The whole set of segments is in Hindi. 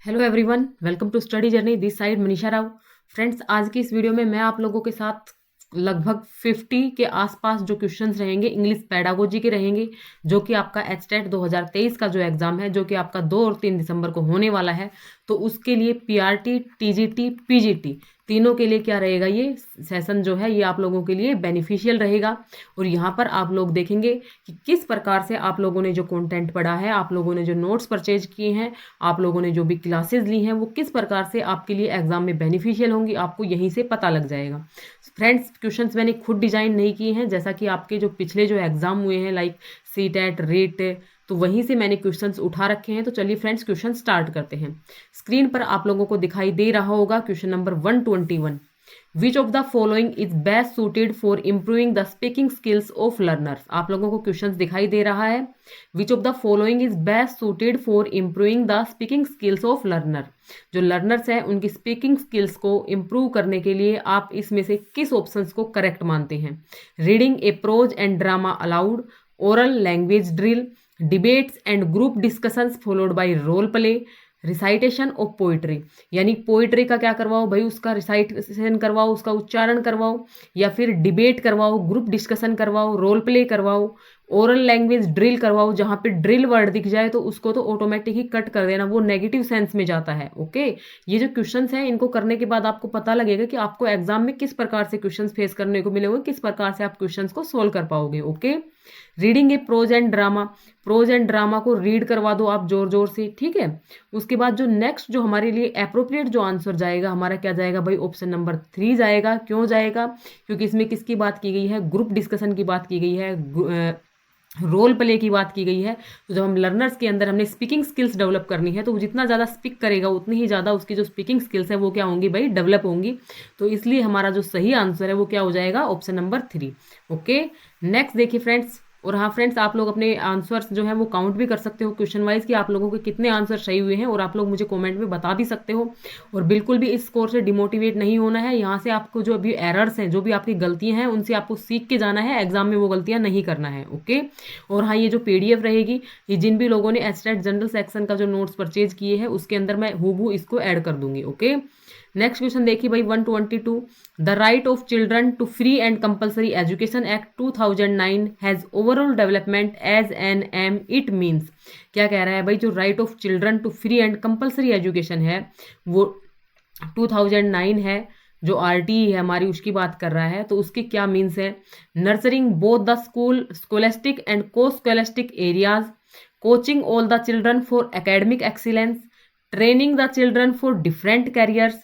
Hello everyone, welcome to study journey. This side Manisha Rao. Friends, आज की इस वीडियो में मैं आप लोगों के साथ लगभग 50 के आसपास जो क्वेश्चंस रहेंगे इंग्लिश पेडागोजी के रहेंगे, जो कि आपका एचटेट 2023 का जो एग्जाम है, जो कि आपका 2 और 3 दिसंबर को होने वाला है। तो उसके लिए पीआरटी, टीजीटी, पीजीटी तीनों के लिए क्या रहेगा, ये सेशन जो है ये आप लोगों के लिए बेनिफिशियल रहेगा। और यहाँ पर आप लोग देखेंगे कि किस प्रकार से आप लोगों ने जो कंटेंट पढ़ा है, आप लोगों ने जो नोट्स परचेज किए हैं, आप लोगों ने जो भी क्लासेस ली हैं, वो किस प्रकार से आपके लिए एग्जाम में बेनिफिशियल होंगी, आपको यहीं से पता लग जाएगा। फ्रेंड्स, क्वेश्चंस मैंने खुद डिजाइन नहीं किए हैं, जैसा कि आपके जो पिछले जो एग्जाम हुए हैं लाइक सीटेट, रेट, तो वहीं से मैंने क्वेश्चंस उठा रखे हैं। तो चलिए फ्रेंड्स, क्वेश्चन स्टार्ट करते हैं। स्क्रीन पर आप लोगों को दिखाई दे रहा होगा question number 121। Which of the following is best suited for improving the speaking skills of learners. आप लोगों को क्वेश्चन दिखाई दे रहा है, विच of the following is best suited for improving the speaking skills of learner. जो लर्नर्स है उनकी स्पीकिंग स्किल्स को इम्प्रूव करने के लिए आप इसमें से किस ऑप्शंस को करेक्ट मानते हैं? Reading a prose and drama aloud, oral language drill, debates and group discussions followed by role play, recitation of poetry. यानी पोइट्री का क्या करवाओ भाई, उसका रिसाइटेशन करवाओ, उसका उच्चारण करवाओ, या फिर डिबेट करवाओ, ग्रुप डिस्कशन करवाओ, रोल प्ले करवाओ, ओरल लैंग्वेज ड्रिल करवाओ। जहाँ पे ड्रिल वर्ड दिख जाए तो उसको तो ऑटोमेटिक ही कट कर देना, वो नेगेटिव सेंस में जाता है। ओके, ये जो क्वेश्चंस हैं इनको करने के बाद आपको पता लगेगा कि आपको एग्जाम में किस प्रकार से क्वेश्चंस फेस करने को मिलेंगे, किस प्रकार से आप क्वेश्चंस को सोल्व कर पाओगे। Okay, reading a prose and drama, prose and drama को रीड करवा दो आप जोर जोर से, ठीक है। उसके बाद जो नेक्स्ट जो हमारे लिए अप्रोप्रिएट जो आंसर जाएगा हमारा, क्या जाएगा भाई, ऑप्शन नंबर 3 जाएगा। क्यों जाएगा? क्योंकि इसमें किसकी बात की गई है, ग्रुप डिस्कशन की बात की गई है, रोल प्ले की बात की गई है। तो जब हम लर्नर्स के अंदर हमने स्पीकिंग स्किल्स डेवलप करनी है, तो वो जितना ज़्यादा स्पीक करेगा उतनी ही ज़्यादा उसकी जो स्पीकिंग स्किल्स है वो क्या होंगी भाई, डेवलप होंगी। तो इसलिए हमारा जो सही आंसर है वो क्या हो जाएगा, ऑप्शन नंबर 3। ओके, नेक्स्ट देखिए फ्रेंड्स। और हाँ फ्रेंड्स, आप लोग अपने आंसर्स जो है वो काउंट भी कर सकते हो क्वेश्चन वाइज कि आप लोगों के कितने आंसर सही हुए हैं, और आप लोग मुझे कमेंट में बता भी सकते हो। और बिल्कुल भी इस कोर्स से डिमोटिवेट नहीं होना है। यहाँ से आपको जो भी एरर्स हैं, जो भी आपकी गलतियां हैं, उनसे आपको सीख के जाना है, एग्जाम में वो गलतियां नहीं करना है। ओके, और हाँ, ये जो पीडीएफ रहेगी, ये जिन भी लोगों ने एचटेट जनरल सेक्शन का जो नोट्स परचेज किए हैं उसके अंदर मैं हूबहू इसको ऐड कर दूंगी। ओके, नेक्स्ट क्वेश्चन देखिए भाई 122। The right of children to free and compulsory education act 2009 has overall development as an aim it means. क्या कह रहा है भाई, जो right of children to free and compulsory education है वो 2009 है, जो आरटीई है हमारी उसकी बात कर रहा है। तो उसकी क्या मीन्स है? Nurturing both the school scholastic and co scholastic areas, coaching all the children for academic excellence, training the children for different careers,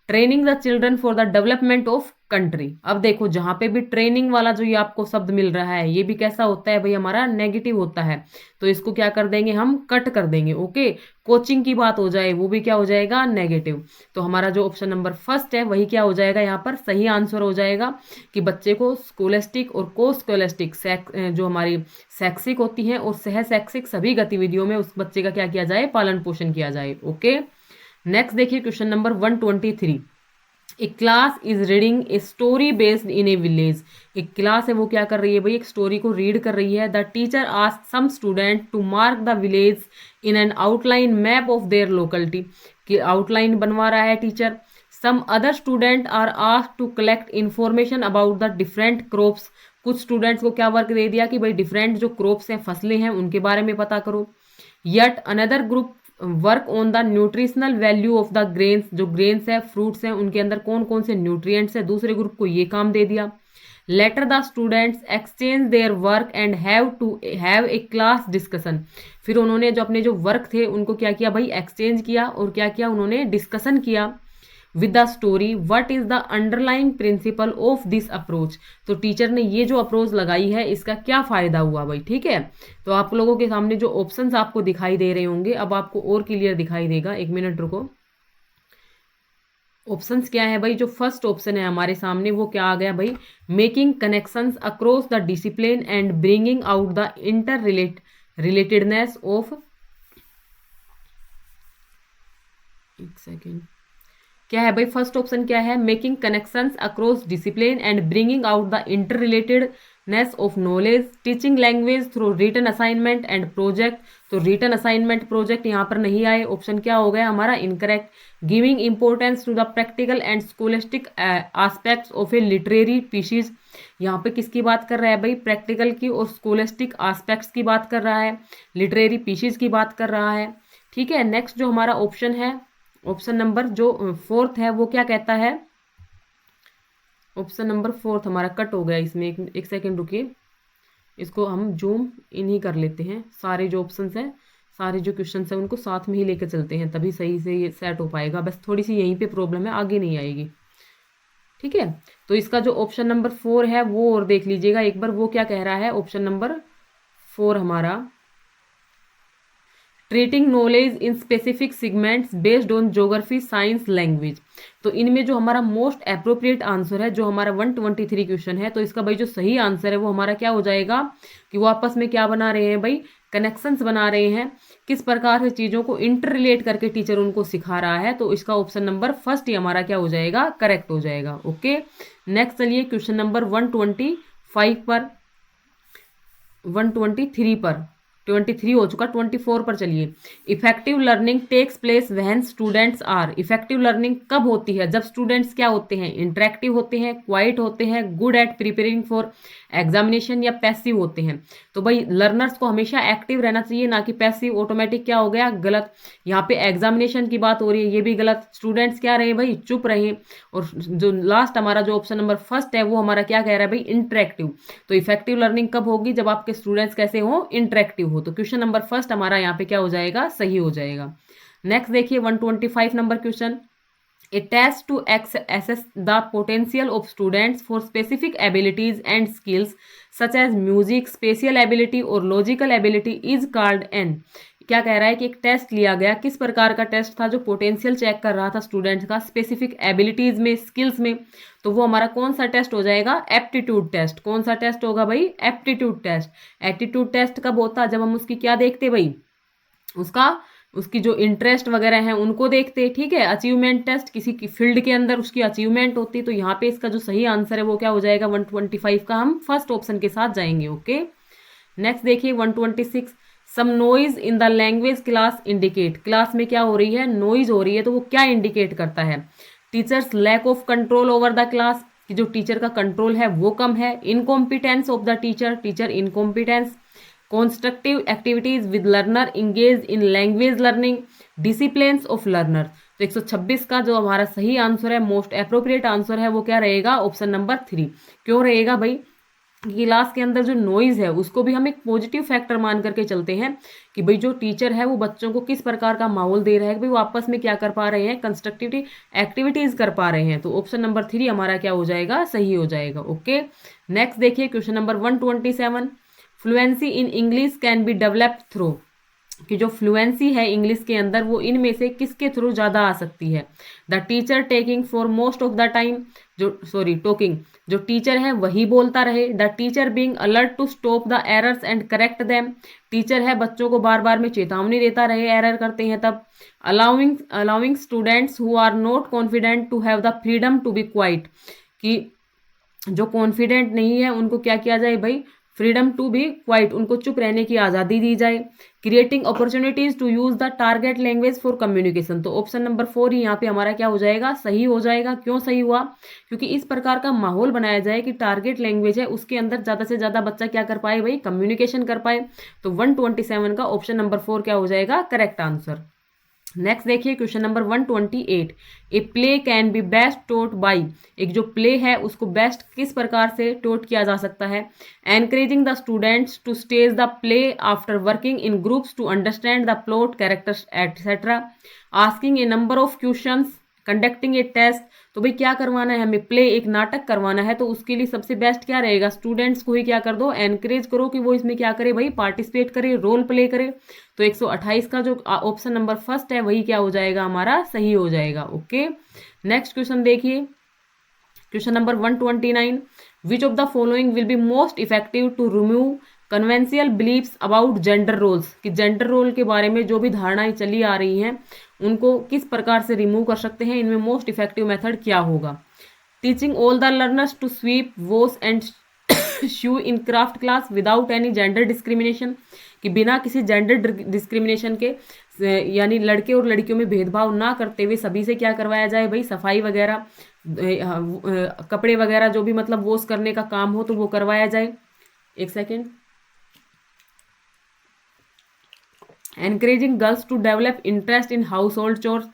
training the children for the development of country. अब देखो, जहां पे भी ट्रेनिंग वाला जो ये आपको शब्द मिल रहा है, ये भी कैसा होता है भाई, हमारा नेगेटिव होता है। तो इसको क्या कर देंगे, हम कट कर देंगे। ओके, कोचिंग की बात हो जाए वो भी क्या हो जाएगा, नेगेटिव। तो हमारा जो ऑप्शन नंबर फर्स्ट है वही क्या हो जाएगा, यहाँ पर सही आंसर हो जाएगा कि बच्चे को स्कोलेस्टिक और को स्कोलेस्टिक जो हमारी शैक्षिक होती हैं और सह शैक्षिक सभी गतिविधियों में उस बच्चे का क्या किया जाए, पालन पोषण किया जाए। ओके, नेक्स्ट देखिए question number 123। A class is reading a story based in A village. एक क्लास है वो क्या कर रही है भाई, एक स्टोरी को रीड कर रही है। The teacher asked some student to mark the village in an outline map of their locality. कि आउटलाइन बनवा रहा है टीचर। Some other student are asked to collect information about the different crops. कुछ स्टूडेंट्स को क्या वर्क दे दिया कि भाई डिफरेंट जो क्रॉप्स हैं, फसलें हैं, उनके बारे में पता करो। Yet another group work on the nutritional value of the grains. जो ग्रेन्स है, फ्रूट्स हैं, उनके अंदर कौन कौन से न्यूट्रिएंट्स है, दूसरे ग्रुप को ये काम दे दिया। Later the students exchange their work and have to have a class discussion. फिर उन्होंने जो अपने जो वर्क थे उनको क्या किया भाई, एक्सचेंज किया, और क्या किया, उन्होंने डिस्कशन किया with the story. What is the underlying principle of this approach. तो टीचर ने ये जो अप्रोच लगाई है इसका क्या फायदा हुआ भाई, ठीक है। तो आप लोगों के सामने जो ऑप्शंस आपको दिखाई दे रहे होंगे, अब आपको और क्लियर दिखाई देगा। एक मिनट रुको। ऑप्शंस क्या है भाई, जो फर्स्ट ऑप्शन है हमारे सामने वो क्या आ गया भाई, making connections across the discipline and bringing out the interrelatedness of. एक सेकेंड, क्या है भाई, फर्स्ट ऑप्शन क्या है, making connections across discipline and bringing out the interrelatedness of knowledge, teaching language through written assignment and project. तो रिटन असाइनमेंट प्रोजेक्ट यहाँ पर नहीं आए, ऑप्शन क्या हो गया हमारा incorrect. Giving importance to the practical and scholastic aspects of a literary PCs. यहाँ पे किसकी बात कर रहा है भाई, प्रैक्टिकल की और स्कॉलिस्टिक एस्पेक्ट्स की बात कर रहा है, लिटरेरी पीसीज की बात कर रहा है। ठीक है, नेक्स्ट जो हमारा ऑप्शन है, ऑप्शन नंबर जो फोर्थ है वो क्या कहता है, ऑप्शन नंबर फोर्थ हमारा कट हो गया इसमें, एक सेकेंड रुकिए, इसको हम जूम इन ही कर लेते हैं। सारे जो ऑप्शंस हैं, सारे जो क्वेश्चंस हैं उनको साथ में ही लेकर चलते हैं, तभी सही से ये सेट हो पाएगा। बस थोड़ी सी यहीं पे प्रॉब्लम है, आगे नहीं आएगी। ठीक है, तो इसका जो ऑप्शन नंबर 4 है वो और देख लीजिएगा एक बार, वो क्या कह रहा है ऑप्शन नंबर 4 हमारा, treating knowledge in specific segments based on geography science language. तो इनमें जो हमारा मोस्ट अप्रोप्रिएट आंसर है, जो हमारा 123 क्वेश्चन है, तो इसका भाई जो सही आंसर है वो हमारा क्या हो जाएगा कि वो आपस में क्या बना रहे हैं भाई, कनेक्शंस बना रहे हैं, किस प्रकार से चीज़ों को इंटर रिलेट करके टीचर उनको सिखा रहा है। तो इसका ऑप्शन नंबर फर्स्ट ही हमारा क्या हो जाएगा, करेक्ट हो जाएगा। ओके, नेक्स्ट चलिए क्वेश्चन नंबर 125 पर, 123 पर, 23 हो चुका, 24 पर चलिए। Effective learning takes place when students are, effective learning कब होती है, जब स्टूडेंट्स क्या होते हैं, इंटरेक्टिव होते हैं, क्वाइट होते हैं, good at preparing for examination, या पैसिव होते हैं। तो भाई लर्नर्स को हमेशा एक्टिव रहना चाहिए, ना कि पैसिव। ऑटोमेटिक क्या हो गया, गलत। यहाँ पे एग्जामिनेशन की बात हो रही है, ये भी गलत। स्टूडेंट्स क्या रहे भाई, चुप रहे। और जो लास्ट हमारा जो ऑप्शन नंबर फर्स्ट है वो हमारा क्या कह रहा है भाई, इंटरेक्टिव। तो इफेक्टिव लर्निंग कब होगी, जब आपके स्टूडेंट्स कैसे हो, इंटरेक्टिव हो। तो क्वेश्चन नंबर फर्स्ट हमारा यहाँ पे क्या हो जाएगा, सही हो जाएगा। नेक्स्ट देखिए 125 number question, a test to assess the potential of students for specific abilities and skills such as music, spatial ability और logical ability is called an। क्या कह रहा है कि एक टेस्ट लिया गया, किस प्रकार का टेस्ट था, जो पोटेंशियल चेक कर रहा था स्टूडेंट्स का स्पेसिफिक एबिलिटीज में, स्किल्स में। तो वो हमारा कौन सा टेस्ट हो जाएगा, एप्टीट्यूड टेस्ट। कौन सा टेस्ट होगा भाई, एप्टीट्यूड टेस्ट। एप्टीट्यूड टेस्ट कब होता है, जब हम उसकी क्या देखते भाई, उसकी जो इंटरेस्ट वगैरह हैं उनको देखते। ठीक है, अचीवमेंट टेस्ट, किसी की फील्ड के अंदर उसकी अचीवमेंट होती। तो यहाँ पे इसका जो सही आंसर है वो क्या हो जाएगा, 125 का हम फर्स्ट ऑप्शन के साथ जाएंगे। ओके, नेक्स्ट देखिए 126, some noise in the language class indicate. Class में क्या हो रही है, नॉइज हो रही है, तो वो क्या इंडिकेट करता है, teachers lack of control over the class, कि जो टीचर का कंट्रोल है वो कम है। Incompetence of the teacher, teacher incompetence. Constructive activities with learner engage in language learning, disciplines of learner. तो 126 का जो हमारा सही आंसर है, मोस्ट अप्रोप्रिएट आंसर है, वो क्या रहेगा, ऑप्शन नंबर 3। क्यों रहेगा भाई, क्लास के अंदर जो नॉइज है उसको भी हम एक पॉजिटिव फैक्टर मान करके चलते हैं कि भाई जो टीचर है वो बच्चों को किस प्रकार का माहौल दे रहा है, भाई वो आपस में क्या कर पा रहे हैं, कंस्ट्रक्टिव एक्टिविटीज कर पा रहे हैं। तो ऑप्शन नंबर 3 हमारा क्या हो जाएगा, सही हो जाएगा। ओके, नेक्स्ट देखिए question number 127, fluency in English can be developed through, कि जो फ्लुएंसी है इंग्लिश के अंदर वो इनमें से किसके थ्रू ज़्यादा आ सकती है, the teacher taking for most of the time, talking, जो टीचर है वही बोलता रहे, the teacher being alert to stop the errors and correct them, teacher है बच्चों को बार बार में चेतावनी देता रहे, एरर करते हैं तब, allowing students who are not confident to have the freedom to be quiet, कि जो कॉन्फिडेंट नहीं है उनको क्या किया जाए भाई, फ्रीडम टू बी क्वाइट, उनको चुप रहने की आज़ादी दी जाए। Creating opportunities to use the target language for communication, तो ऑप्शन नंबर 4 ही यहाँ पे हमारा क्या हो जाएगा, सही हो जाएगा। क्यों सही हुआ, क्योंकि इस प्रकार का माहौल बनाया जाए कि टारगेट लैंग्वेज है उसके अंदर ज़्यादा से ज़्यादा बच्चा क्या कर पाए भाई, कम्युनिकेशन कर पाए। तो 127 का ऑप्शन नंबर 4 क्या हो जाएगा, करेक्ट आंसर। नेक्स्ट देखिए question number 128, a play can be best taught by, एक जो प्ले है उसको बेस्ट किस प्रकार से टोट किया जा सकता है, encouraging the students to stage the play after working in groups to understand the plot characters etcetera, asking a number of questions, conducting a test. तो भाई क्या करवाना है हमें, प्ले एक नाटक करवाना है, तो उसके लिए सबसे बेस्ट क्या रहेगा, स्टूडेंट्स को ही क्या कर दो, एनकरेज करो कि वो इसमें क्या करे भाई, पार्टिसिपेट करे, रोल प्ले करे। तो 128 का जो ऑप्शन नंबर फर्स्ट है वही क्या हो जाएगा, हमारा सही हो जाएगा। ओके, नेक्स्ट क्वेश्चन देखिए question number 129, which of the following will be most effective to remove conventional beliefs about gender roles, कि जेंडर रोल के बारे में जो भी धारणाएं चली आ रही हैं उनको किस प्रकार से रिमूव कर सकते हैं, इनमें मोस्ट इफेक्टिव मेथड क्या होगा। Teaching all the learners to sweep, wash and sew in craft class without any gender discrimination, कि बिना किसी जेंडर डिस्क्रिमिनेशन के, यानी लड़के और लड़कियों में भेदभाव ना करते हुए सभी से क्या करवाया जाए भाई, सफाई वगैरह, कपड़े वगैरह जो भी मतलब वॉश करने का काम हो तो वो करवाया जाए। एक सेकेंड। Encouraging girls to develop interest in household chores,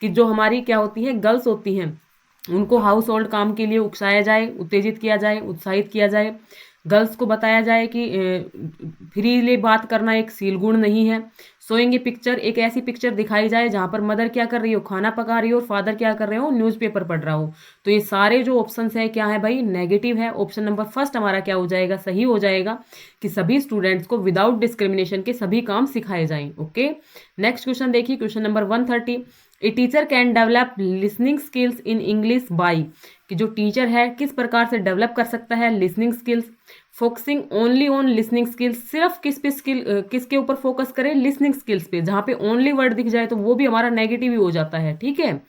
कि जो हमारी क्या होती है, गर्ल्स होती हैं, उनको हाउस होल्ड काम के लिए उकसाया जाए, उत्तेजित किया जाए, उत्साहित किया जाए। गर्ल्स को बताया जाए कि फ्रीली बात करना एक सील गुण नहीं है। सोइंग ए पिक्चर, एक ऐसी पिक्चर दिखाई जाए जहाँ पर मदर क्या कर रही हो, खाना पका रही हो, और फादर क्या कर रहे हो, न्यूज़पेपर पढ़ रहा हो। तो ये सारे जो ऑप्शंस है क्या है भाई, नेगेटिव है। ऑप्शन नंबर फर्स्ट हमारा क्या हो जाएगा, सही हो जाएगा, कि सभी स्टूडेंट्स को विदाउट डिस्क्रिमिनेशन के सभी काम सिखाए जाएं। ओके, नेक्स्ट क्वेश्चन देखिए, question number 130। A teacher can develop listening skills in English by, कि जो टीचर है किस प्रकार से डेवलप कर सकता है listening skills. Focusing only on listening skills, सिर्फ किसके ऊपर फोकस करें, लिसनिंग स्किल्स पे। जहाँ पे ओनली वर्ड दिख जाए तो वो भी हमारा नेगेटिव ही हो जाता है, ठीक है।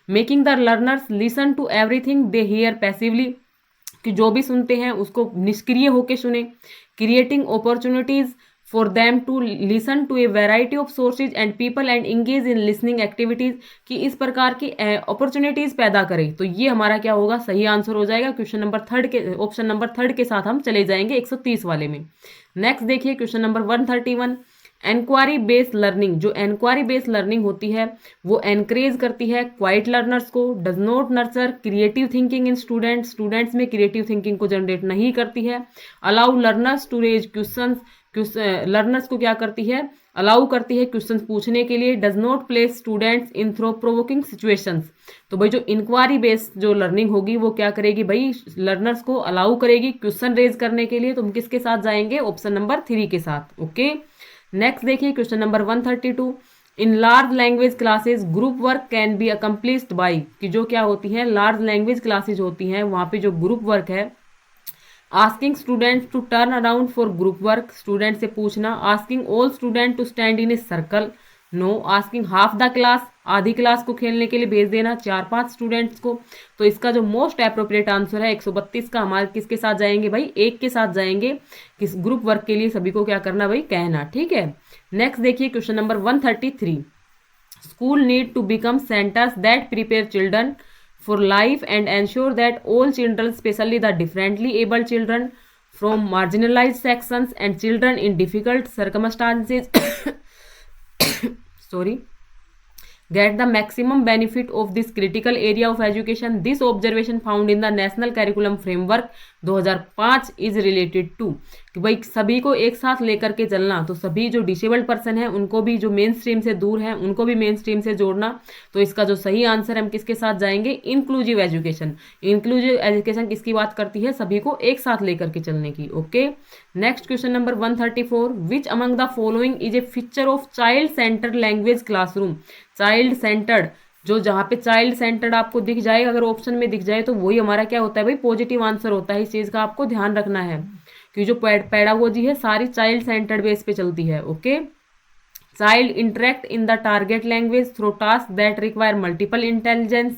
Making the learners listen to everything they hear passively, कि जो भी सुनते हैं उसको निष्क्रिय होकर सुने। Creating opportunities for them to listen to a variety of sources and people and engage in listening activities, कि इस प्रकार की अपॉर्चुनिटीज पैदा करें। तो ये हमारा क्या होगा, सही आंसर हो जाएगा। क्वेश्चन नंबर थर्ड के, ऑप्शन नंबर थर्ड के साथ हम चले जाएंगे 130 वाले में। नेक्स्ट देखिए, question number 131। Enquiry based learning, जो एनक्वायरी बेस्ड लर्निंग होती है वो एनकरेज करती है क्वाइट लर्नर्स को, does not nurture creative thinking in students में क्रिएटिव थिंकिंग को जनरेट नहीं करती है। Allow learners to raise questions, learners को क्या करती है, अलाउ करती है क्वेश्चन पूछने के लिए। Does not place students in thought provoking situations, तो भाई जो इंक्वायरी बेस्ड जो लर्निंग होगी वो क्या करेगी भाई, लर्नर्स को अलाउ करेगी क्वेश्चन रेज करने के लिए। तो हम किसके साथ जाएंगे, ऑप्शन नंबर 3 के साथ। ओके, नेक्स्ट देखिए, question number 132। In large language classes group work can be accomplished by, कि जो क्या होती है, लार्ज लैंग्वेज क्लासेज होती हैं वहाँ पे जो ग्रुप वर्क है, asking students to turn around for group work, student से पूछना। Asking all student to stand in a circle, no. Asking half the class, आधी क्लास को खेलने के लिए भेज देना 4-5 स्टूडेंट्स को। तो इसका जो मोस्ट अप्रोप्रिएट आंसर है 132 का, हमारे किसके साथ जाएंगे भाई, 1 के साथ जाएंगे। किस ग्रुप वर्क के लिए सभी को क्या करना भाई, कहना, ठीक है। नेक्स्ट देखिए, question number 133। School need to become centres that prepare children for life and ensure that all children, especially the differently abled children from marginalized sections and children in difficult circumstances sorry, get the maximum benefit of this critical area of education. This observation found in the National Curriculum Framework 2005 is related to, कि भाई सभी को एक साथ लेकर के चलना, तो सभी जो डिसेबल्ड पर्सन है उनको भी, जो मेन स्ट्रीम से दूर है उनको भी मेन स्ट्रीम से जोड़ना। तो इसका जो सही आंसर है हम किसके साथ जाएंगे, इंक्लूसिव एजुकेशन। इंक्लूसिव एजुकेशन किसकी बात करती है, सभी को एक साथ लेकर के चलने की। Okay, next question number 134। Which among the following is a feature of child centred language classroom. Child centred, जो जहाँ पे चाइल्ड सेंटर्ड आपको दिख जाए, अगर ऑप्शन में दिख जाए तो वही हमारा क्या होता है भाई, पॉजिटिव आंसर होता है। इस चीज़ का आपको ध्यान रखना है कि जो पेडागोजी है सारी चाइल्ड सेंटर्ड बेस पे चलती है। Okay, child interact in the target language through task that require multiple intelligence.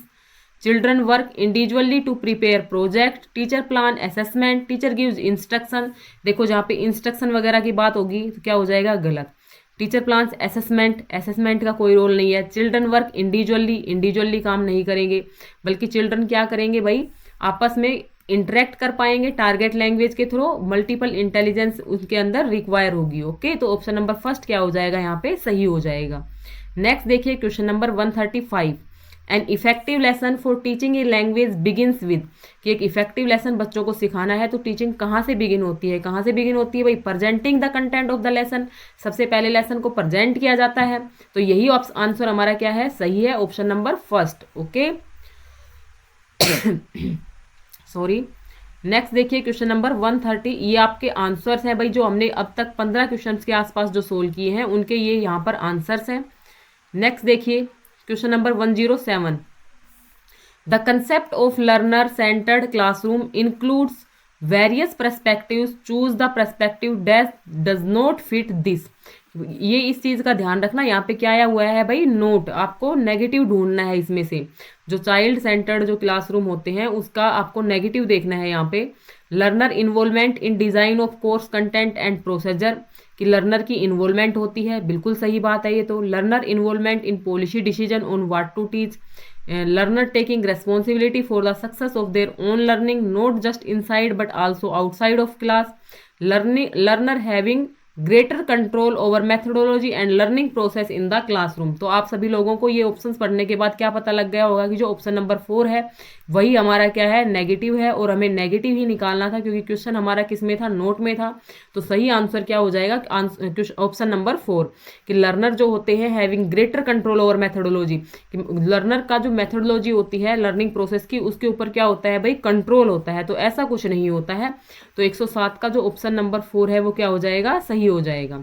Children work individually to prepare project. Teacher plan assessment. Teacher gives instruction. देखो जहाँ पे इंस्ट्रक्शन वगैरह की बात होगी तो क्या हो जाएगा, गलत। टीचर प्लान्स असेसमेंट का कोई रोल नहीं है। चिल्ड्रन वर्क इंडिविजुअली काम नहीं करेंगे, बल्कि चिल्ड्रन क्या करेंगे भाई, आपस में इंटरेक्ट कर पाएंगे टारगेट लैंग्वेज के थ्रू। मल्टीपल इंटेलिजेंस उनके अंदर रिक्वायर होगी। ओके, तो ऑप्शन नंबर फर्स्ट क्या हो जाएगा, यहाँ पे सही हो जाएगा। नेक्स्ट देखिए, question number 135। An effective lesson for teaching a language begins with, कि एक इफेक्टिव लेसन बच्चों को सिखाना है तो टीचिंग कहाँ से बिगिन होती है, कहाँ से बिगिन होती है भाई, presenting the content of the lesson. सबसे पहले लेसन को प्रेजेंट किया जाता है। तो यही आंसर हमारा क्या है, सही है, option number first. Okay, sorry. Next देखिए, क्वेश्चन नंबर 130। ये आपके आंसर्स हैं भाई, जो हमने अब तक 15 क्वेश्चंस के आसपास जो सोल्व किए हैं उनके ये यहाँ पर आंसर्स हैं। नेक्स्ट देखिए, question number 107। The concept of learner centred classroom includes various perspectives, choose the perspective that does not fit this, ये इस चीज़ का ध्यान रखना, यहाँ पे क्या आया हुआ है भाई, नोट। आपको नेगेटिव ढूंढना है इसमें से, जो चाइल्ड सेंटर्ड जो क्लासरूम होते हैं उसका आपको नेगेटिव देखना है यहाँ पे। Learner involvement in design of course content and procedure, कि लर्नर की इन्वॉल्वमेंट होती है, बिल्कुल सही बात है ये तो। Learner involvement in policy decision on what to teach, learner taking responsibility for the success of their own learning, not just inside but also outside of class, learner having greater control over methodology and learning process in the classroom. तो आप सभी लोगों को ये ऑप्शंस पढ़ने के बाद क्या पता लग गया होगा कि जो ऑप्शन नंबर 4 है वही हमारा क्या है, नेगेटिव है, और हमें नेगेटिव ही निकालना था क्योंकि क्वेश्चन हमारा किस में था, नोट में था। तो सही आंसर क्या हो जाएगा, ऑप्शन नंबर 4, कि लर्नर जो होते हैं having greater control over methodology, learner का जो मेथोडोलॉजी होती है लर्निंग प्रोसेस की, उसके ऊपर क्या होता है भाई, कंट्रोल होता है। तो ऐसा कुछ नहीं होता है। तो 107 का जो ऑप्शन नंबर 4 है वो क्या हो जाएगा, सही हो जाएगा।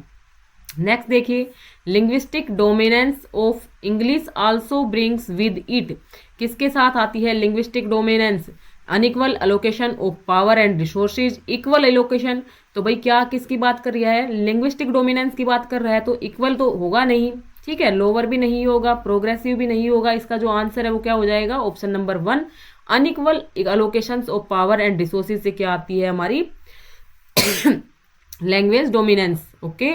नेक्स्ट देखिए, linguistic dominance of English also brings with it, किसके साथ आती है linguistic dominance, unequal allocation of power and resources, equal allocation. तो भाई क्या किसकी बात कर रहा है, लिंग्विस्टिक डोमिनेंस की बात कर रहा है, तो इक्वल तो होगा नहीं, ठीक है, लोअर भी नहीं होगा, प्रोग्रेसिव भी नहीं होगा। इसका जो आंसर है वो क्या हो जाएगा, option number 1, unequal allocations of power and resources से क्या आती है हमारी लैंग्वेज डोमिनेंस। ओके,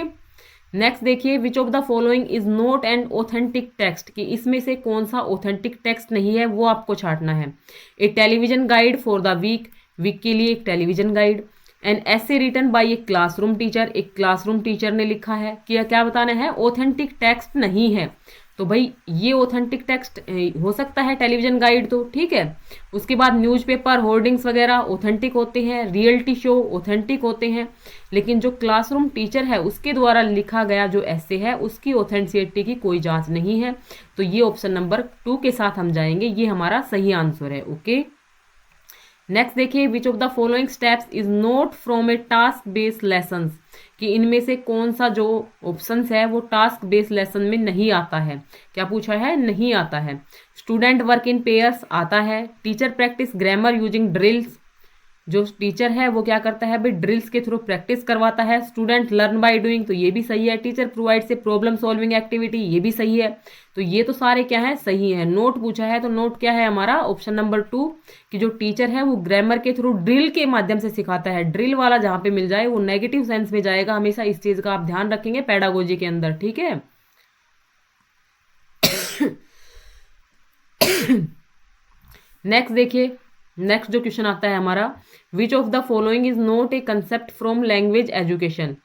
नेक्स्ट देखिए, विच of the following is not an authentic text, कि इसमें से कौन सा ऑथेंटिक टेक्स्ट नहीं है वो आपको छांटना है। A television guide for the week, week के लिए एक television guide. An essay written by a classroom teacher, एक क्लासरूम टीचर ने लिखा है, कि क्या बताना है, ऑथेंटिक टेक्स्ट नहीं है। तो भाई ये ऑथेंटिक टेक्स्ट हो सकता है टेलीविजन गाइड, तो ठीक है। उसके बाद न्यूज़पेपर होर्डिंग्स वगैरह ऑथेंटिक होते हैं, रियलिटी शो ऑथेंटिक होते हैं, लेकिन जो क्लासरूम टीचर है उसके द्वारा लिखा गया जो ऐसे है उसकी ऑथेंटिसिटी की कोई जांच नहीं है। तो ये ऑप्शन नंबर 2 के साथ हम जाएंगे, ये हमारा सही आंसर है। ओके, नेक्स्ट देखिए, विच of the following steps is note from A task based lesson, कि इनमें से कौन सा जो ऑप्शंस है वो टास्क बेस्ड लेसन में नहीं आता है। क्या पूछा है, नहीं आता है। स्टूडेंट वर्क इन पेयर्स आता है। Teacher practice grammar using drills, जो टीचर है वो क्या करता है भाई, ड्रिल्स के थ्रू प्रैक्टिस करवाता है। स्टूडेंट लर्न बाय डूइंग, तो ये भी सही है। Teacher provides a problem solving activity, ये भी सही है। तो ये तो सारे क्या है, सही है। नोट पूछा है तो नोट क्या है हमारा, ऑप्शन नंबर 2, कि जो टीचर है वो ग्रामर के थ्रू ड्रिल के माध्यम से सिखाता है। ड्रिल वाला जहां पे मिल जाए वो नेगेटिव सेंस में जाएगा हमेशा, इस चीज का आप ध्यान रखेंगे पेडागोजी के अंदर, ठीक है। नेक्स्ट देखिए, नेक्स्ट जो क्वेश्चन आता है हमारा, विच of the following is not a concept from language education,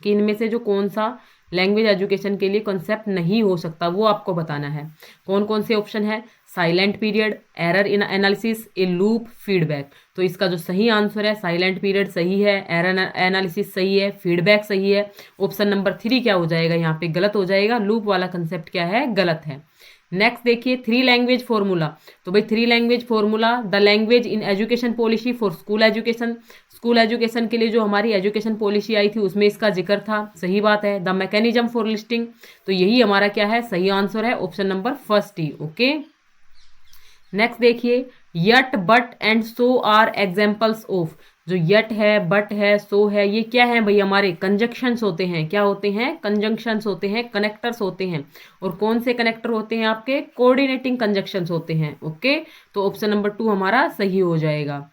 कि इनमें से जो कौन सा लैंग्वेज एजुकेशन के लिए कॉन्सेप्ट नहीं हो सकता वो आपको बताना है। कौन कौन से ऑप्शन है, silent period, error in analysis, A loop, feedback. तो इसका जो सही आंसर है, साइलेंट पीरियड सही है, एरर एनालिसिस सही है, फीडबैक सही है। ऑप्शन नंबर 3 क्या हो जाएगा, यहाँ पे गलत हो जाएगा, लूप वाला कंसेप्ट क्या है, गलत है। नेक्स्ट देखिए, 3 लैंग्वेज फॉर्मूला। तो भाई 3 language formula, the language in education policy for school education, school education के लिए जो हमारी एजुकेशन पॉलिसी आई थी उसमें इसका जिक्र था, सही बात है। द मैकेनिज्म फॉर लिस्टिंग, तो यही हमारा क्या है, सही आंसर है, ऑप्शन नंबर 1 ही। ओके, नेक्स्ट देखिए, yet, but and so are examples of, जो यट है, बट है, सो है, ये क्या है भाई, हमारे कंजंक्शंस होते हैं। क्या होते हैं, कंजंक्शंस होते हैं, कनेक्टर्स होते हैं। और कौन से कनेक्टर होते हैं आपके, कोऑर्डिनेटिंग कंजंक्शंस होते हैं। ओके, तो ऑप्शन नंबर 2 हमारा सही हो जाएगा।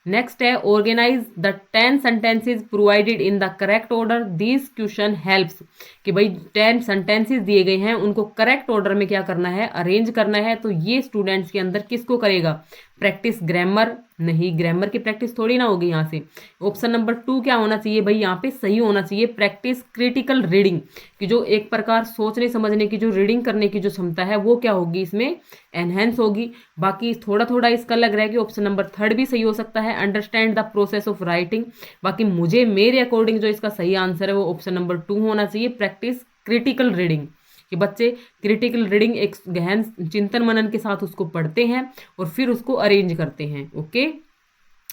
नेक्स्ट है, organise the 10 sentences provided in the correct order, this question helps, कि भाई 10 सेंटेंसेज दिए गए हैं उनको करेक्ट ऑर्डर में क्या करना है, अरेंज करना है। तो ये स्टूडेंट्स के अंदर किसको करेगा, प्रैक्टिस ग्रामर, नहीं ग्रामर की प्रैक्टिस थोड़ी ना होगी यहाँ से। ऑप्शन नंबर 2 क्या होना चाहिए भाई, यहाँ पे सही होना चाहिए, प्रैक्टिस क्रिटिकल रीडिंग, कि जो एक प्रकार सोचने समझने की जो रीडिंग करने की जो क्षमता है वो क्या होगी, इसमें एनहेंस होगी। बाकी थोड़ा थोड़ा इसका लग रहा है कि ऑप्शन नंबर 3 भी सही हो सकता है, understand the process of writing. बाकी मुझे मेरे अकॉर्डिंग जो इसका सही आंसर है वो ऑप्शन नंबर 2 होना चाहिए, प्रैक्टिस क्रिटिकल रीडिंग, कि बच्चे क्रिटिकल रीडिंग एक गहन चिंतन मनन के साथ उसको पढ़ते हैं और फिर उसको अरेंज करते हैं। Okay,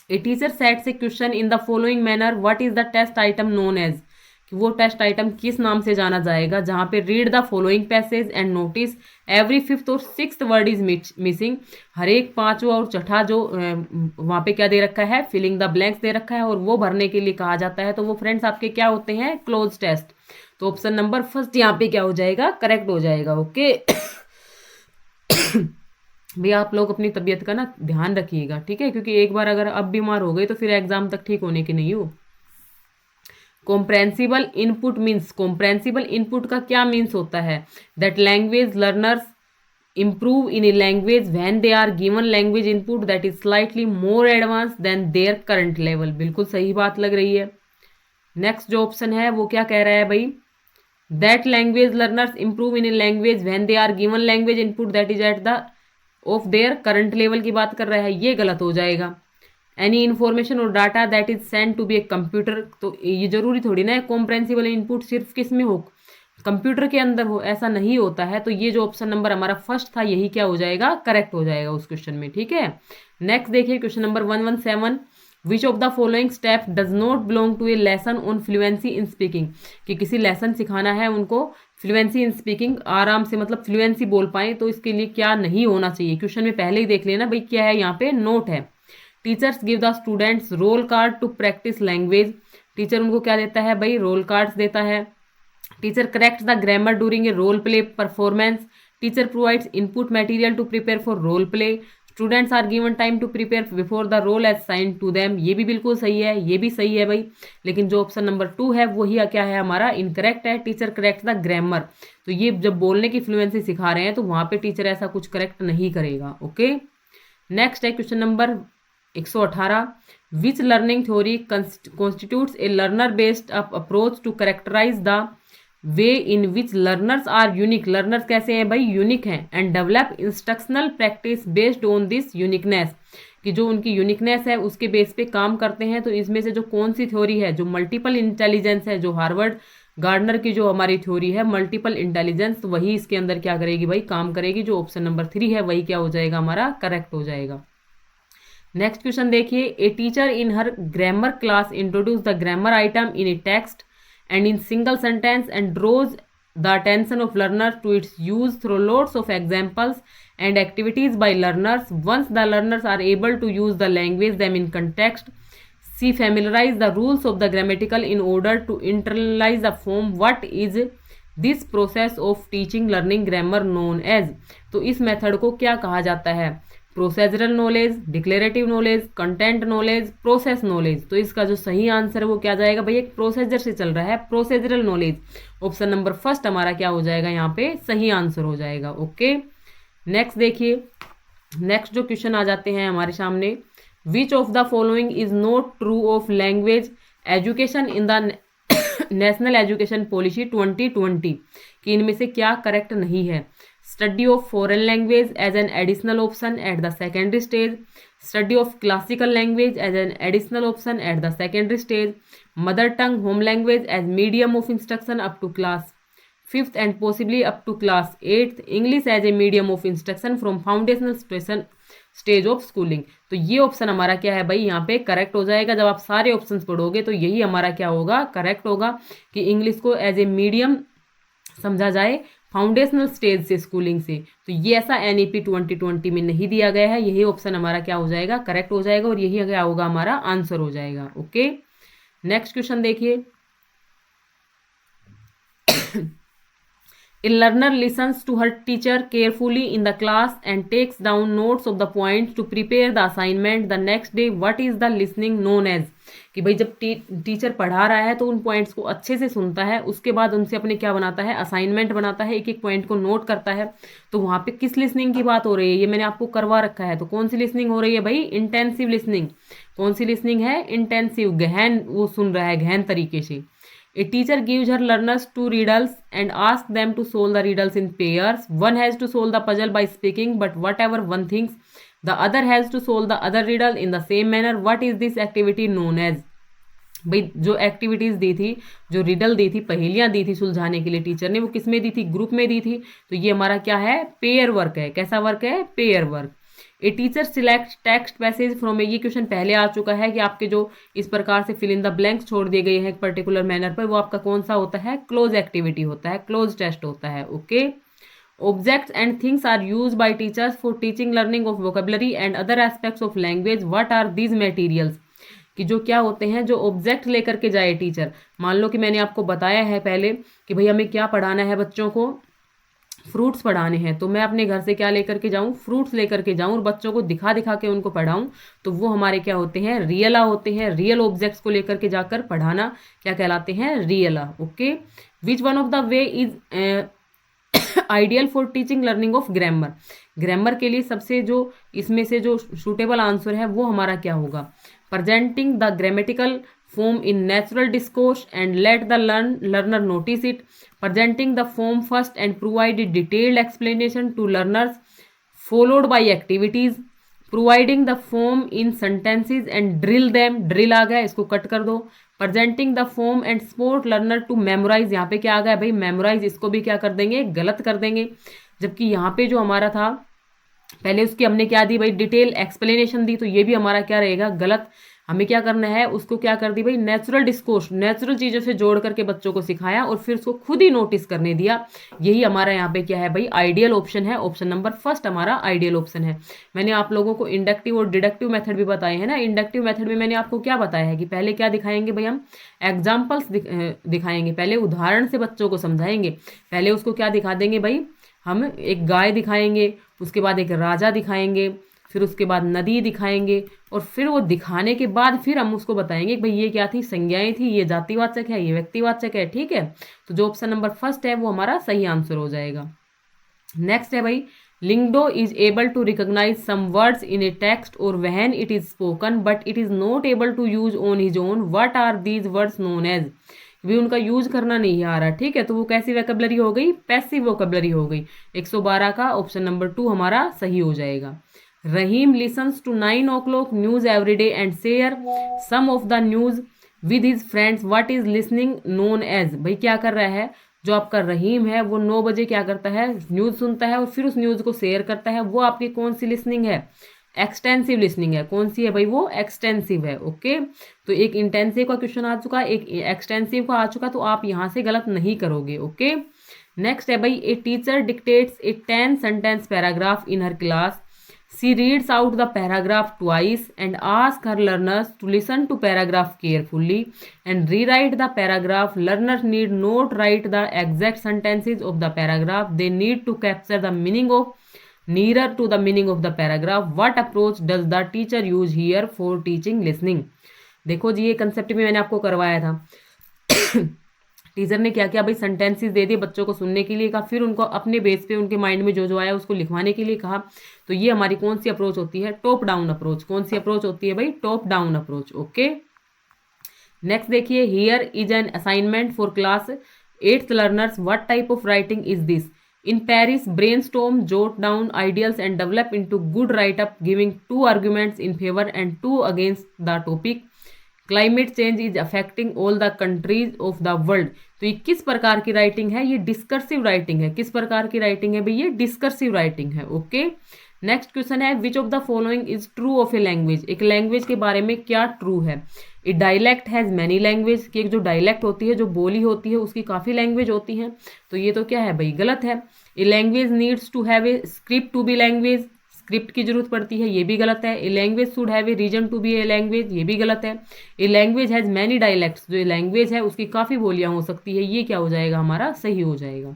a teacher sets a question in the following manner, what is the test item known as, कि वो टेस्ट आइटम किस नाम से जाना जाएगा, जहां पे read the following passage and notice every 5th और 6th वर्ड इज मिसिंग, हर एक 5वां और 6ठा जो वहां पे क्या दे रखा है, फिलिंग द ब्लैंक्स दे रखा है और वो भरने के लिए कहा जाता है। तो वो फ्रेंड्स आपके क्या होते हैं, क्लोज टेस्ट। तो ऑप्शन नंबर फर्स्ट यहाँ पे क्या हो जाएगा, करेक्ट हो जाएगा। ओके भैया आप लोग अपनी तबीयत का ना ध्यान रखिएगा, ठीक है, क्योंकि एक बार अगर अब बीमार हो गए तो फिर एग्जाम तक ठीक होने की नहीं हो। कॉम्प्रेंसिबल इनपुट मीन्स, कॉम्प्रेंसिबल इनपुट का क्या मीन्स होता है, that language learners improve in a language when they are given language input that is slightly more advanced than their current level। बिल्कुल सही बात लग रही है। नेक्स्ट जो ऑप्शन है वो क्या कह रहा है भाई, that language learners improve in a language when they are given language input that is at the of their current level की बात कर रहा है, ये गलत हो जाएगा। एनी इन्फॉर्मेशन और data that is send to be a computer, तो ये जरूरी थोड़ी ना है कॉम्प्रेंसिबल इनपुट सिर्फ किस में हो, कंप्यूटर के अंदर हो, ऐसा नहीं होता है। तो ये जो ऑप्शन नंबर हमारा फर्स्ट था यही क्या हो जाएगा, करेक्ट हो जाएगा उस क्वेश्चन में, ठीक है। नेक्स्ट देखिए question number 117, which of the following step does not belong to a lesson on fluency in speaking, कि किसी लेसन सिखाना है उनको फ्लुएंसी इन स्पीकिंग, आराम से मतलब फ्लुएंसी बोल पाए, तो इसके लिए क्या नहीं होना चाहिए। क्वेश्चन में पहले ही देख लेना भाई क्या है, यहाँ पे नोट है, teachers give the students role card to practise language, teacher उनको क्या देता है भाई, रोल कार्ड्स देता है। Teacher corrects the grammar during a role play performance, teacher provides input material to prepare for role play, students are given time to prepare before the role assign to them, ये भी बिल्कुल सही है, ये भी सही है भाई, लेकिन जो ऑप्शन नंबर 2 है वही क्या है हमारा, इनकरेक्ट है। टीचर करेक्ट द ग्रामर, तो ये जब बोलने की फ्लुएंसी सिखा रहे हैं तो वहां पे टीचर ऐसा कुछ करेक्ट नहीं करेगा। ओके नेक्स्ट है question number 118, which learning theory constitutes a learner based approach to characterise the way in which learners are unique, learners कैसे हैं भाई, यूनिक हैं, and develop instructional practice based on this uniqueness, कि जो उनकी यूनिकनेस है उसके बेस पे काम करते हैं। तो इसमें से जो कौन सी थ्योरी है, जो मल्टीपल इंटेलिजेंस है, जो हार्वर्ड गार्डनर की जो हमारी थ्योरी है मल्टीपल इंटेलिजेंस, तो वही इसके अंदर क्या करेगी भाई, काम करेगी। जो ऑप्शन नंबर 3 है वही क्या हो जाएगा हमारा, करेक्ट हो जाएगा। नेक्स्ट क्वेश्चन देखिए, a teacher in her grammar class introduce the grammar item in a text and in single sentence and draws the attention of learners to its use through lots of examples and activities by learners. Once the learners are able to use the language them in context, she familiarize the rules of the grammatical in order to internalize the form. What is this process of teaching learning grammar known as? तो इस मेथड को क्या कहा जाता है, procedural knowledge, declarative knowledge, content knowledge, process knowledge. तो इसका जो सही आंसर है वो क्या जाएगा भाई, एक प्रोसेजर से चल रहा है, procedural knowledge. Option number first हमारा क्या हो जाएगा, यहाँ पे सही आंसर हो जाएगा। ओके नेक्स्ट देखिए, नेक्स्ट जो क्वेश्चन आ जाते हैं हमारे सामने, which of the following is not true of language education in the national education policy 2020, कि इनमें से क्या करेक्ट नहीं है। Study of foreign language as an additional option at the secondary stage, study of classical language as an additional option at the secondary stage, mother tongue home language as medium of instruction up to class 5th and possibly up to class 8th, English as a medium of instruction from foundational stage of schooling. तो ये ऑप्शन हमारा क्या है भाई, यहाँ पे करेक्ट हो जाएगा। जब आप सारे ऑप्शंस पढ़ोगे तो यही हमारा क्या होगा, करेक्ट होगा, कि इंग्लिश को एज ए मीडियम समझा जाए फाउंडेशनल स्टेज से, स्कूलिंग से। तो ये ऐसा NEP 2020 में नहीं दिया गया है, यही ऑप्शन हमारा क्या हो जाएगा, करेक्ट हो जाएगा, और यही क्या होगा हमारा आंसर हो जाएगा। ओके नेक्स्ट क्वेश्चन देखिए, A learner listens to her teacher carefully in the class and takes down notes of the points to prepare the assignment the next day. What is the listening known as? कि भाई जब टीचर पढ़ा रहा है तो उन पॉइंट्स को अच्छे से सुनता है, उसके बाद उनसे अपने क्या बनाता है, असाइनमेंट बनाता है, एक एक पॉइंट को नोट करता है। तो वहाँ पे किस लिसनिंग की बात हो रही है, ये मैंने आपको करवा रखा है। तो कौन सी लिसनिंग हो रही है भाई, इंटेंसिव लिसनिंग। कौन सी लिसनिंग है, इंटेंसिव, गहन वो सुन रहा है, गहन तरीके से। A teacher gives her learners 2 riddles and asks them to solve the riddles in pairs. One has to solve the puzzle by speaking, but whatever one thinks, the other has to solve the other riddle in the same manner. What is this activity known as? भाई जो एक्टिविटीज दी थी, जो रिडल दी थी, पहेलियां दी थी सुलझाने के लिए टीचर ने, वो किस में दी थी, ग्रुप में दी थी। तो ये हमारा क्या है, पेयर वर्क है। कैसा वर्क है, pair work. A teacher select text passage from, ये क्वेश्चन पहले आ चुका है कि आपके जो इस प्रकार से फिल इन द ब्लैंक्स छोड़ दिए गए हैं एक पर्टिकुलर मैनर पर, वो आपका कौन सा होता है, क्लोज एक्टिविटी होता है, क्लोज टेस्ट होता है। Okay objects and things are use by teachers for teaching learning of vocabulary and other aspects of language. What are these materials? कि जो क्या होते हैं, जो ऑब्जेक्ट लेकर के जाए टीचर। मान लो कि मैंने आपको बताया है पहले कि भाई हमें क्या पढ़ाना है, बच्चों को फ्रूट्स पढ़ाने हैं, तो मैं अपने घर से क्या लेकर के जाऊं, फ्रूट्स लेकर के जाऊं और बच्चों को दिखा दिखा के उनको पढ़ाऊं, तो वो हमारे क्या होते हैं, रियला होते हैं। रियल ऑब्जेक्ट्स को लेकर के जाकर पढ़ाना क्या कहलाते हैं, रियला। Okay, which one of the way is ideal for teaching learning of grammar. Grammar के लिए सबसे जो इसमें से जो सूटेबल आंसर है वो हमारा क्या होगा, presenting the grammatical form in natural discourse and let the learner notice it, presenting the form first and provide a detailed explanation to learners, followed by activities, providing the form in sentences and drill them, drill आ गया इसको कट कर दो, presenting the form and support learner to memorize, यहाँ पे क्या आ गया भाई, memorize, इसको भी क्या कर देंगे, गलत कर देंगे। जबकि यहाँ पे जो हमारा था पहले उसकी हमने क्या दी भाई, डिटेल एक्सप्लेनेशन दी, तो ये भी हमारा क्या रहेगा, गलत। हमें क्या करना है, उसको क्या कर दी भाई, नेचुरल डिस्कोर्स, नेचुरल चीज़ों से जोड़ करके बच्चों को सिखाया और फिर उसको खुद ही नोटिस करने दिया। यही हमारा यहाँ पे क्या है भाई, आइडियल ऑप्शन है। ऑप्शन नंबर फर्स्ट हमारा आइडियल ऑप्शन है। मैंने आप लोगों को इंडक्टिव और डिडक्टिव मेथड भी बताए हैं ना। इंडक्टिव मेथड में मैंने आपको क्या बताया है कि पहले क्या दिखाएंगे भाई, हम एग्जाम्पल्स दिखाएंगे, पहले उदाहरण से बच्चों को समझाएंगे। पहले उसको क्या दिखा देंगे भाई, हम एक गाय दिखाएंगे, उसके बाद एक राजा दिखाएंगे, फिर उसके बाद नदी दिखाएंगे, और फिर वो दिखाने के बाद फिर हम उसको बताएंगे कि भाई ये क्या थी, संज्ञाएं थी, ये जातिवाचक है, ये व्यक्तिवाचक है। ठीक है, तो जो ऑप्शन नंबर फर्स्ट है वो हमारा सही आंसर हो जाएगा। नेक्स्ट है भाई, Lyngdoh is able to recognize some words in a text और when it is spoken but it is not able to use on his own, what are these words known as. भी उनका यूज करना नहीं आ रहा। ठीक है, तो वो कैसी वोकैबुलरी हो गई, पैसिव वोकैबुलरी हो गई। 112 का ऑप्शन नंबर 2 हमारा सही हो जाएगा। Rahim listens to 9 o'clock news every day and share some of the news with his friends, what is listening known as. भाई क्या कर रहा है, जो आपका रहीम है वो 9 बजे क्या करता है, न्यूज़ सुनता है और फिर उस न्यूज़ को शेयर करता है। वो आपकी कौन सी लिसनिंग है, एक्सटेंसिव लिसनिंग है। कौन सी है भाई, वो एक्सटेंसिव है। ओके, तो एक इंटेंसिव का क्वेश्चन आ चुका, एक एक्सटेंसिव का आ चुका, तो आप यहाँ से गलत नहीं करोगे। ओके, नेक्स्ट है भाई, a teacher dictates a 10 sentence paragraph in her class, she reads out the paragraph twice and ask her learners to listen to paragraph carefully and rewrite the paragraph. Learners need not write the exact sentences of the paragraph, they need to capture the meaning of nearer to the meaning of the paragraph. What approach does the teacher use here for teaching listening? देखो जी, ये कंसेप्ट भी मैंने आपको करवाया था। टीचर ने क्या किया भाई, सेंटेंसेस दे दिए, बच्चों को सुनने के लिए कहा, फिर उनको अपने बेस पे उनके माइंड में जो जो आया उसको लिखवाने के लिए कहा। तो ये हमारी कौन सी अप्रोच होती है, टॉप डाउन अप्रोच। कौन सी अप्रोच होती है भाई, top down approach. Okay, next देखिए, here is an assignment for class 8th learners, what type of writing is this. In Paris, brainstorm, jot down ideas and develop into good write-up, giving 2 arguments in favor and 2 against the topic. Climate change is affecting all the countries of the world. तो ये किस प्रकार की राइटिंग है, ये डिस्कर्सिव राइटिंग है। किस प्रकार की राइटिंग है भाई, ये डिस्कर्सिव राइटिंग है। ओके, नेक्स्ट क्वेश्चन है, विच of the following is true of a language. एक लैंग्वेज के बारे में क्या ट्रू है। ए डायलैक्ट हैज़ मैनी लैंग्वेज, कि एक जो डायलैक्ट होती है, जो बोली होती है, उसकी काफ़ी लैंग्वेज होती हैं। तो ये तो क्या है भाई, गलत है। A language needs to have a script to be language, script की जरूरत पड़ती है, ये भी गलत है। A language should have a region to be a language, ये भी गलत है। A language has many dialects, जो लैंग्वेज है उसकी काफ़ी बोलियाँ हो सकती है, ये क्या हो जाएगा हमारा, सही हो जाएगा।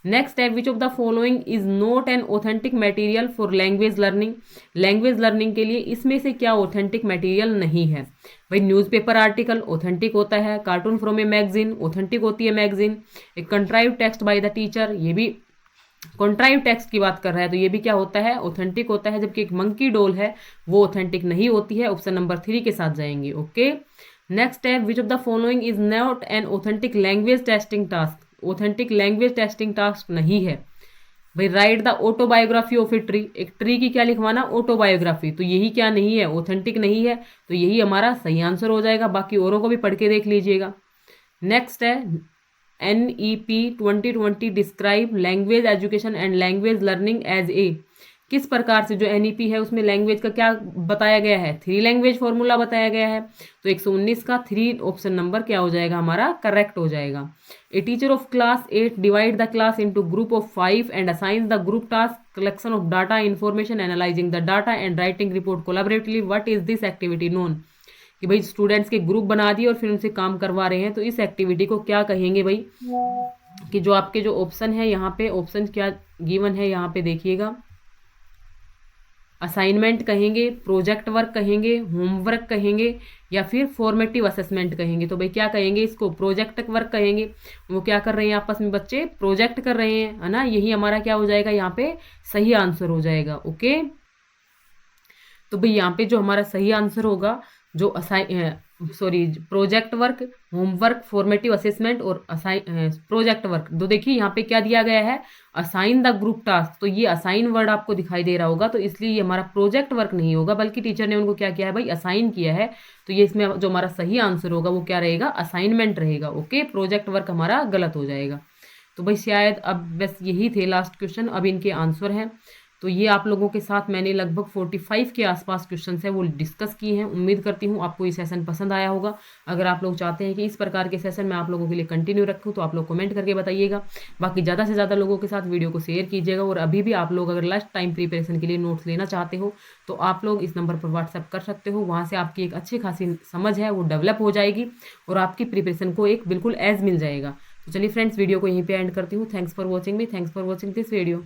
नेक्स्ट है, विच of the following is not an authentic material for language learning. Language learning के लिए इसमें से क्या ऑथेंटिक मटेरियल नहीं है भाई। न्यूज़पेपर आर्टिकल ऑथेंटिक होता है, cartoon from a magazine authentic होती है मैगजीन, एक कंट्राइव टेक्स्ट बाय द टीचर, ये भी कंट्राइव टेक्स्ट की बात कर रहा है, तो ये भी क्या होता है, ऑथेंटिक होता है। जबकि एक मंकी डॉल है वो ऑथेंटिक नहीं होती है। ऑप्शन नंबर 3 के साथ जाएंगे। ओके, नेक्स्ट है, विच of the following is not an authentic language testing task. Authentic language testing task नहीं है भाई। Right the autobiography of a tree, एक ट्री की क्या लिखवाना, ऑटोबायोग्राफी, तो यही क्या नहीं है, ऑथेंटिक नहीं है, तो यही हमारा सही आंसर हो जाएगा। बाकी औरों को भी पढ़ के देख लीजिएगा। नेक्स्ट है, NEP 2020 describe language education and language learning as a. किस प्रकार से जो NEP है उसमें लैंग्वेज का क्या बताया गया है, 3 लैंग्वेज फॉर्मूला बताया गया है। तो 119 का 3 ऑप्शन नंबर क्या हो जाएगा हमारा, करेक्ट हो जाएगा। A teacher of class 8 divide the class into group of 5 and assigns the group task collection of data, information, analysing the data and writing report collaboratively, what is this activity known. कि भाई स्टूडेंट्स के ग्रुप बना दिए और फिर उनसे काम करवा रहे हैं, तो इस एक्टिविटी को क्या कहेंगे भाई? कि जो आपके जो ऑप्शन है यहाँ पे, ऑप्शन क्या गिवन है यहाँ पे देखिएगा, असाइनमेंट कहेंगे, प्रोजेक्ट वर्क कहेंगे, होमवर्क कहेंगे, या फिर फॉर्मेटिव असेसमेंट कहेंगे। तो भाई क्या कहेंगे इसको? प्रोजेक्ट वर्क कहेंगे। वो क्या कर रहे हैं आपस में बच्चे? प्रोजेक्ट कर रहे हैं, है ना। यही हमारा क्या हो जाएगा यहाँ पे? सही आंसर हो जाएगा। ओके, तो भाई यहाँ पे जो हमारा सही आंसर होगा, जो project work, homework, formative assessment और प्रोजेक्ट वर्क, तो देखिए यहाँ पे क्या दिया गया है? Assign the group task. तो ये असाइन वर्ड आपको दिखाई दे रहा होगा, तो इसलिए ये हमारा प्रोजेक्ट वर्क नहीं होगा, बल्कि टीचर ने उनको क्या किया है भाई? असाइन किया है। तो ये इसमें जो हमारा सही आंसर होगा वो क्या रहेगा? असाइनमेंट रहेगा। ओके, प्रोजेक्ट वर्क हमारा गलत हो जाएगा। तो भाई शायद अब बस यही थे लास्ट क्वेश्चन, अब इनके आंसर हैं। तो ये आप लोगों के साथ मैंने लगभग 45 के आसपास क्वेश्चंस हैं वो डिस्कस किए हैं। उम्मीद करती हूँ आपको ये सेशन पसंद आया होगा। अगर आप लोग चाहते हैं कि इस प्रकार के सेशन मैं आप लोगों के लिए कंटिन्यू रखूँ, तो आप लोग कमेंट करके बताइएगा। बाकी ज़्यादा से ज़्यादा लोगों के साथ वीडियो को शेयर कीजिएगा। और अभी भी आप लोग अगर लास्ट टाइम प्रिपरेशन के लिए नोट्स लेना चाहते हो, तो आप लोग इस नंबर पर व्हाट्सएप कर सकते हो। वहाँ से आपकी एक अच्छी खासी समझ है वो डेवलप हो जाएगी और आपकी प्रिपरेशन को एक बिल्कुल एज मिल जाएगा। तो चलिए फ्रेंड्स, वीडियो को यहीं पे एंड करती हूँ। Thanks for watching me, thanks for watching this video.